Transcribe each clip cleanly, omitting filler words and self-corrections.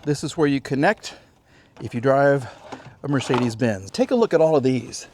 This is where you connect if you drive a Mercedes-Benz. Take a look at all of these.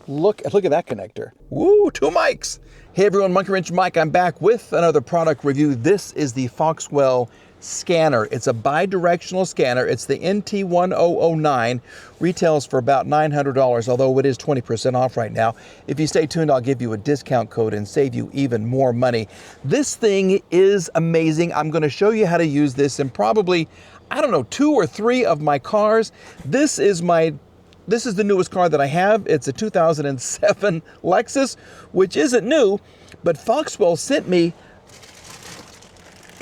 Look at that connector. Woo, 2 mics. Hey everyone, Monkey Wrench Mike. I'm back with another product review. This is the Foxwell scanner. It's a bi-directional scanner. It's the NT1009. Retails for about $900, although it is 20% off right now. If you stay tuned, I'll give you a discount code and save you even more money. This thing is amazing. I'm going to show you how to use this in probably, I don't know, 2 or 3 of my cars. This is the newest car that I have. It's a 2007 Lexus, which isn't new, but Foxwell sent me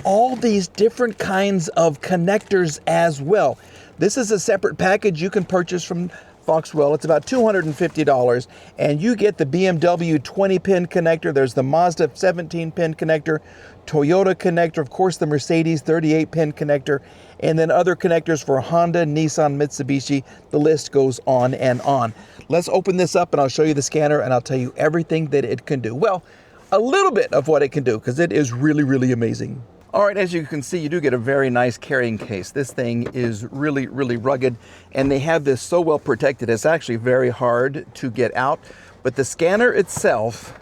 all these different kinds of connectors as well. This is a separate package you can purchase from Foxwell. It's about $250, and you get the BMW 20-pin connector. There's the Mazda 17-pin connector, Toyota connector, of course the Mercedes 38-pin connector, and then other connectors for Honda, Nissan, Mitsubishi. The list goes on and on. Let's open this up and I'll show you the scanner and I'll tell you everything that it can do. Well, a little bit of what it can do, because it is really, really amazing. All right, as you can see, you do get a very nice carrying case. This thing is really, really rugged, and they have this so well protected, it's actually very hard to get out. But the scanner itself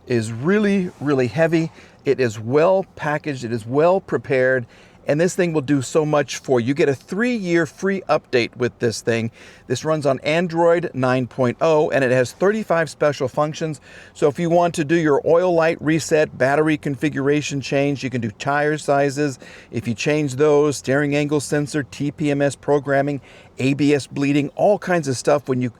is really, really heavy. It is well packaged, it is well prepared, and this thing will do so much for you. You get a 3-year free update with this thing. This runs on Android 9.0, and it has 35 special functions. So if you want to do your oil light reset, battery configuration change, you can do tire sizes. If you change those, steering angle sensor, TPMS programming, ABS bleeding, all kinds of stuff when you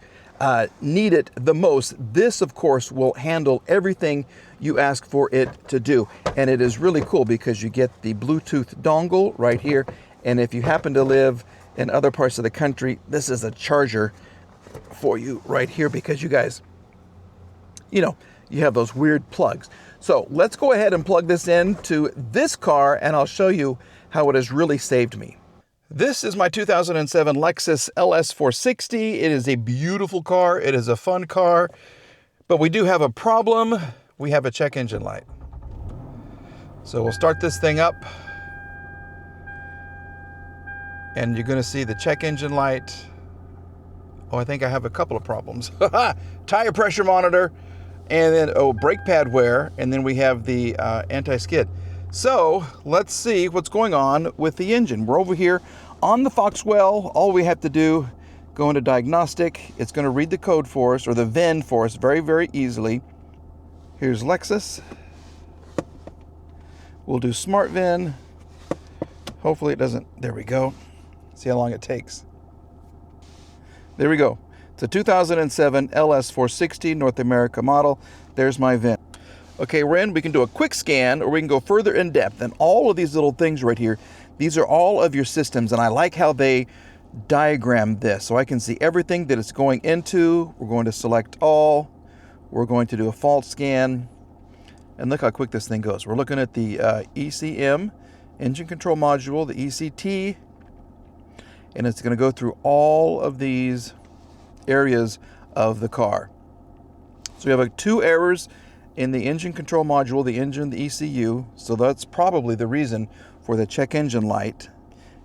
need it the most. This, of course, will handle everything you ask for it to do. And it is really cool because you get the Bluetooth dongle right here. And if you happen to live in other parts of the country, this is a charger for you right here, because you guys, you know, you have those weird plugs. So let's go ahead and plug this into this car and I'll show you how it has really saved me. This is my 2007 Lexus LS460. It is a beautiful car. It is a fun car, but we do have a problem. We have a check engine light. So we'll start this thing up, and you're gonna see the check engine light. Oh, I think I have a couple of problems. Tire pressure monitor, and then, brake pad wear, and then we have the anti-skid. So let's see what's going on with the engine. We're over here on the Foxwell. All we have to do, go into diagnostic. It's going to read the code for us, or the VIN for us, very, very easily. Here's Lexus. We'll do Smart VIN. Hopefully it doesn't. There we go. See how long it takes. There we go. It's a 2007 LS460 North America model. There's my VIN. Okay, we're in. We can do a quick scan, or we can go further in depth. And all of these little things right here, these are all of your systems. And I like how they diagram this, so I can see everything that it's going into. We're going to select all. We're going to do a fault scan. And look how quick this thing goes. We're looking at the ECM, engine control module, the ECT. And it's going to go through all of these areas of the car. So we have 2 errors in the engine control module, the engine, the ECU. So that's probably the reason for the check engine light.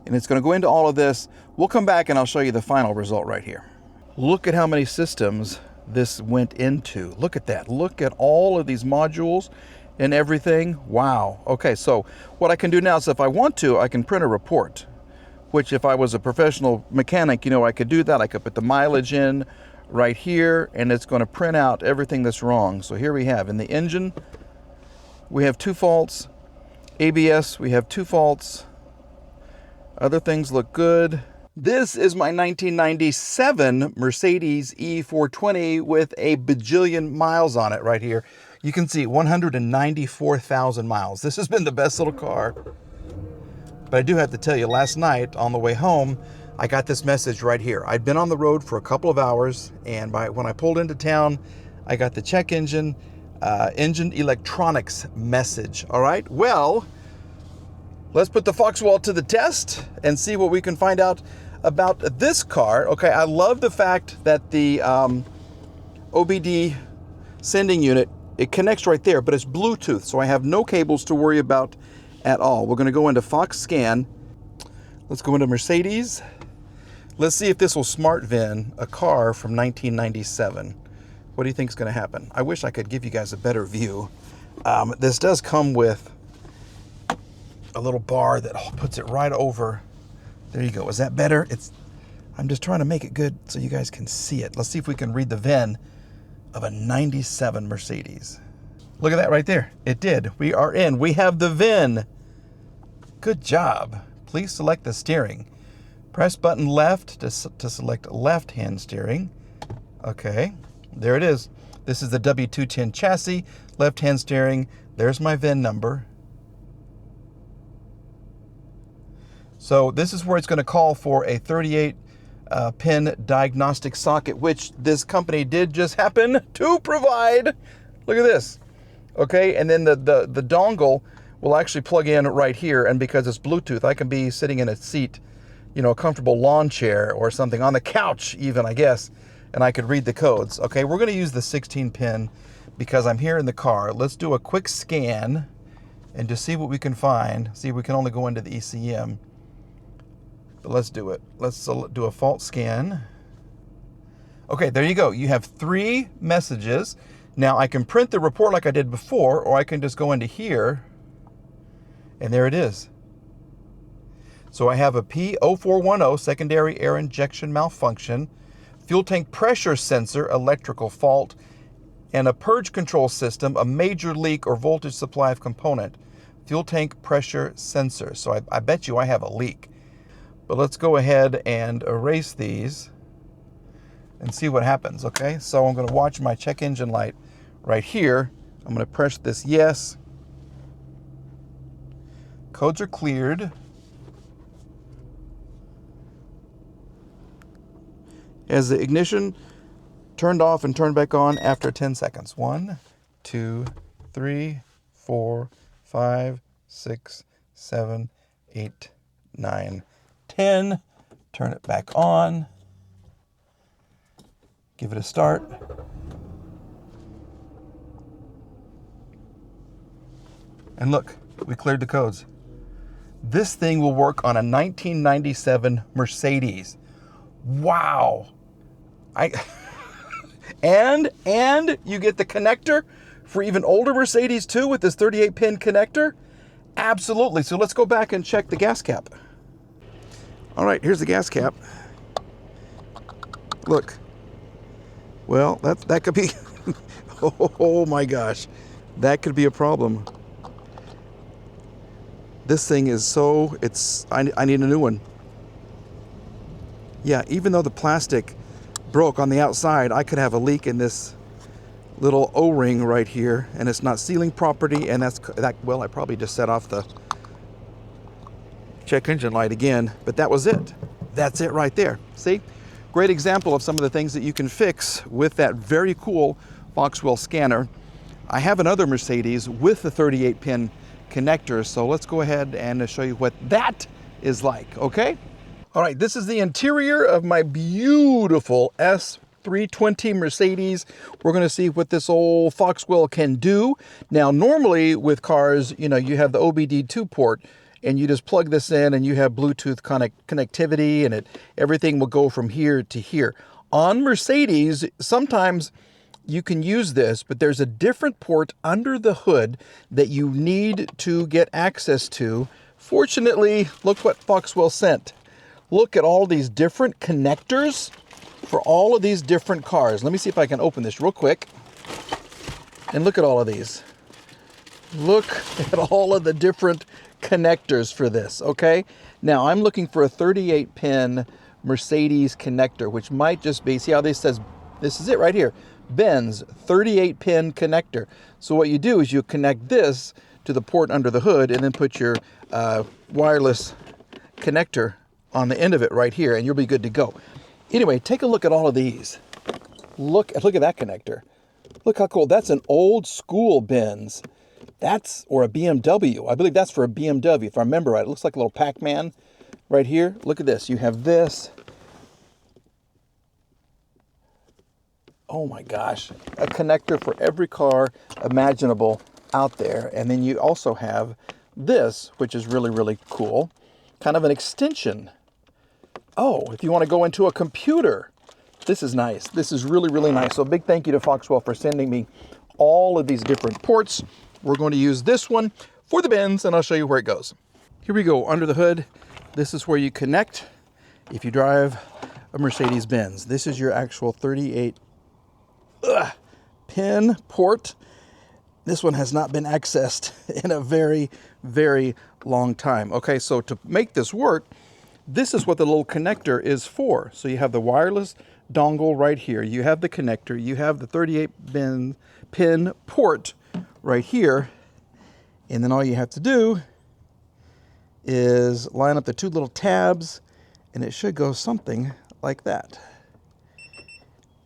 And it's going to go into all of this. We'll come back and I'll show you the final result right here. Look at how many systems this went into. Look at that. Look at all of these modules and everything. Wow. Okay, so what I can do now is, if I want to, I can print a report, which if I was a professional mechanic, you know, I could do that. I could put the mileage in right here, and it's going to print out everything that's wrong. So here we have, in the engine, we have 2 faults. ABS, we have 2 faults. Other things look good. This is my 1997 Mercedes E420 with a bajillion miles on it right here. You can see 194,000 miles. This has been the best little car. But I do have to tell you, last night on the way home, I got this message right here. I'd been on the road for a couple of hours, and when I pulled into town, I got the check engine electronics message. All right, well, let's put the Foxwell to the test and see what we can find out about this car. Okay, I love the fact that the OBD sending unit, it connects right there, but it's Bluetooth, so I have no cables to worry about at all. We're going to go into Fox Scan. Let's go into Mercedes. Let's see if this will smart VIN a car from 1997. What do you think is going to happen? I wish I could give you guys a better view. This does come with a little bar that puts it right over. There you go. Is that better? I'm just trying to make it good so you guys can see it. Let's see if we can read the VIN of a 97 Mercedes. Look at that right there. It did. We are in. We have the VIN. Good job. Please select the steering. Press button left to select left-hand steering. Okay, there it is. This is the W210 chassis, left-hand steering. There's my VIN number. So this is where it's going to call for a 38 pin diagnostic socket, which this company did just happen to provide. Look at this. Okay, and then the dongle will actually plug in right here, and because it's Bluetooth, I can be sitting in a seat, you know, a comfortable lawn chair or something, on the couch even, I guess, and I could read the codes. Okay, we're going to use the 16 pin because I'm here in the car. Let's do a quick scan and just see what we can find. See if we can only go into the ECM. But let's do it. Let's do a fault scan. Okay, there you go. You have 3 messages. Now I can print the report like I did before, or I can just go into here, and there it is. So I have a P0410 secondary air injection malfunction, fuel tank pressure sensor electrical fault, and a purge control system, a major leak or voltage supply of component, fuel tank pressure sensor. So I bet you I have a leak. But let's go ahead and erase these and see what happens, okay? So I'm going to watch my check engine light right here. I'm going to press this yes. Codes are cleared. As the ignition turned off and turned back on after 10 seconds. 1, 2, 3, 4, 5, 6, 7, 8, 9, 10. Turn it back on. Give it a start. And look, we cleared the codes. This thing will work on a 1997 Mercedes. Wow. And you get the connector for even older Mercedes too with this 38 pin connector. Absolutely. So let's go back and check the gas cap. All right, here's the gas cap. Look. Well, that could be, oh my gosh, that could be a problem. This thing is so, I need a new one. Yeah, even though the plastic broke on the outside, I could have a leak in this little O-ring right here, and it's not sealing properly, and well, I probably just set off the check engine light again, but that was it. That's it right there. See? Great example of some of the things that you can fix with that very cool Foxwell scanner. I have another Mercedes with the 38 pin connector, so let's go ahead and show you what that is like, okay? All right, this is the interior of my beautiful S320 Mercedes. We're gonna see what this old Foxwell can do. Now, normally with cars, you know, you have the OBD2 port, and you just plug this in and you have Bluetooth connectivity, and everything will go from here to here. On Mercedes, sometimes you can use this, but there's a different port under the hood that you need to get access to. Fortunately, look what Foxwell sent. Look at all these different connectors for all of these different cars. Let me see if I can open this real quick. And look at all of these. Look at all of the different connectors for this, okay? Now, I'm looking for a 38 pin Mercedes connector, which might just be, see how this says, this is it right here, Benz 38 pin connector. So what you do is you connect this to the port under the hood and then put your wireless connector on the end of it right here, and you'll be good to go. Anyway, take a look at all of these. Look at that connector. Look how cool. That's an old school Benz. Or a BMW. I believe that's for a BMW, if I remember right. It looks like a little Pac-Man right here. Look at this. You have this. Oh my gosh. A connector for every car imaginable out there. And then you also have this, which is really, really cool. kind of an extension. Oh, if you want to go into a computer, this is nice. This is really, really nice. So big thank you to Foxwell for sending me all of these different ports. We're going to use this one for the Benz, and I'll show you where it goes. Here we go, under the hood. This is where you connect if you drive a Mercedes-Benz. This is your actual 38 pin port. This one has not been accessed in a very, very long time. Okay, so to make this work, this is what the little connector is for. So you have the wireless dongle right here. You have the connector. You have the 38 pin port right here. And then all you have to do is line up the two little tabs, and it should go something like that.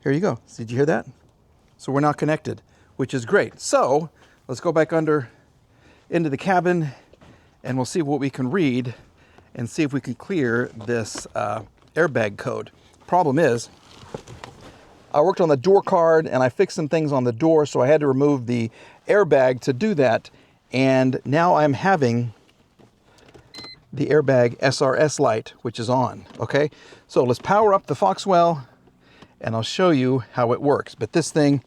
Here you go. Did you hear that? So we're now connected, which is great. So let's go back into the cabin, and we'll see what we can read and see if we can clear this airbag code. Problem is, I worked on the door card and I fixed some things on the door, so I had to remove the airbag to do that. And now I'm having the airbag SRS light, which is on, okay? So let's power up the Foxwell and I'll show you how it works. But this thing,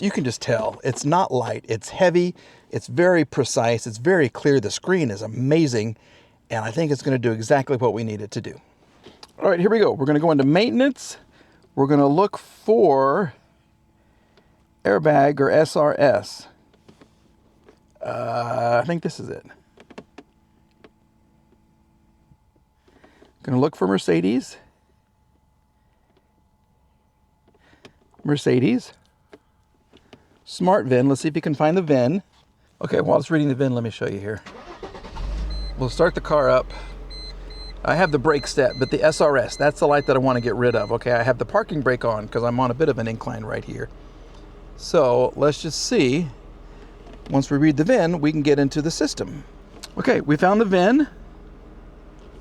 you can just tell, it's not light, it's heavy, it's very precise, it's very clear, the screen is amazing, and I think it's gonna do exactly what we need it to do. All right, here we go. We're gonna go into maintenance. We're gonna look for airbag or SRS. I think this is it. Gonna look for Mercedes. Smart VIN. Let's see if you can find the VIN. Okay, while it's reading the VIN, let me show you here. We'll start the car up. I have the brake set, but the SRS, that's the light that I want to get rid of. Okay, I have the parking brake on because I'm on a bit of an incline right here. So let's just see. Once we read the VIN, we can get into the system. Okay, we found the VIN.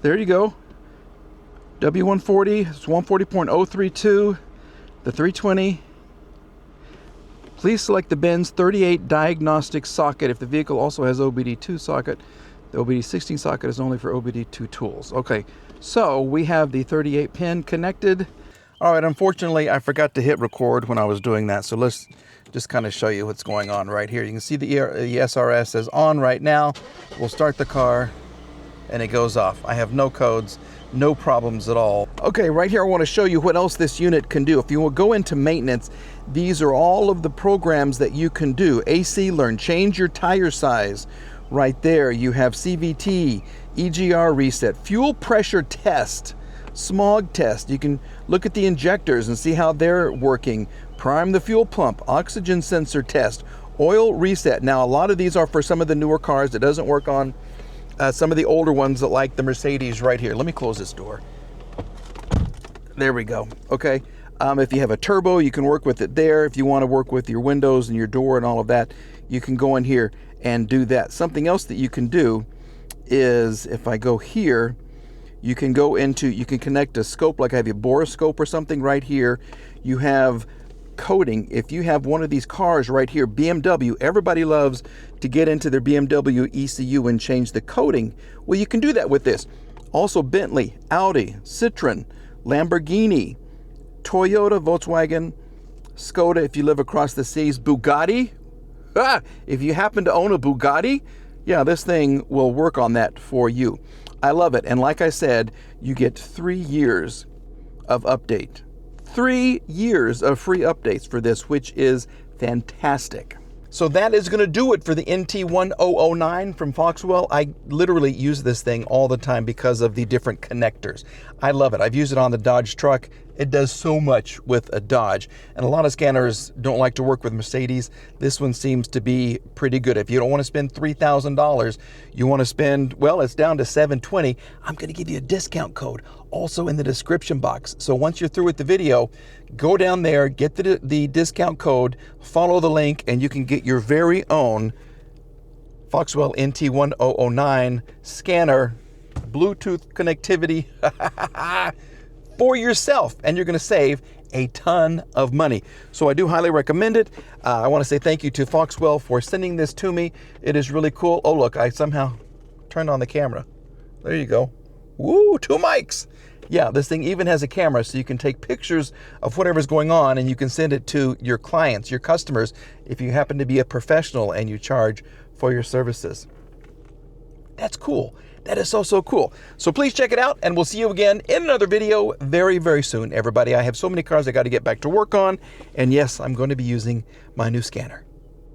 There you go. W140, it's 140.032, the 320. Please select the Benz 38 diagnostic socket if the vehicle also has OBD2 socket. The OBD16 socket is only for OBD2 tools. Okay, so we have the 38 pin connected. All right, unfortunately, I forgot to hit record when I was doing that, so let's just kind of show you what's going on right here. You can see the SRS is on right now. We'll start the car, and it goes off. I have no codes, no problems at all. Okay, right here I want to show you what else this unit can do. If you will go into maintenance, these are all of the programs that you can do. AC Learn, change your tire size. Right there, you have CVT, EGR reset, fuel pressure test, smog test. You can look at the injectors and see how they're working. Prime the fuel pump, oxygen sensor test, oil reset. Now, a lot of these are for some of the newer cars. It doesn't work on some of the older ones that like the Mercedes right here. Let me close this door. There we go. Okay. If you have a turbo, you can work with it there. If you want to work with your windows and your door and all of that, you can go in here and do that. Something else that you can do is, if I go here, you can connect a scope, like I have a borescope or something right here. You have coding. If you have one of these cars right here, BMW, everybody loves to get into their BMW ECU and change the coding. Well, you can do that with this. Also Bentley, Audi, Citroen, Lamborghini, Toyota, Volkswagen, Skoda if you live across the seas, Bugatti. If you happen to own a Bugatti, yeah, this thing will work on that for you. I love it. And like I said, you get 3 years of update. 3 years of free updates for this, which is fantastic. So that is going to do it for the NT1009 from Foxwell. I literally use this thing all the time because of the different connectors. I love it. I've used it on the Dodge truck. It does so much with a Dodge. And a lot of scanners don't like to work with Mercedes. This one seems to be pretty good. If you don't want to spend $3,000, you want to spend, well, it's down to $720. I'm going to give you a discount code also in the description box. So once you're through with the video, go down there, get the discount code, follow the link, and you can get your very own Foxwell NT1009 scanner, Bluetooth connectivity for yourself, and you're going to save a ton of money. So I do highly recommend it. I want to say thank you to Foxwell for sending this to me. It is really cool. Oh, look, I somehow turned on the camera. There you go. Woo, 2 mics. Yeah, this thing even has a camera, so you can take pictures of whatever's going on and you can send it to your clients, your customers, if you happen to be a professional and you charge for your services. That's cool. That is so, so cool. So please check it out, and we'll see you again in another video very, very soon, everybody. I have so many cars I got to get back to work on, and yes, I'm going to be using my new scanner.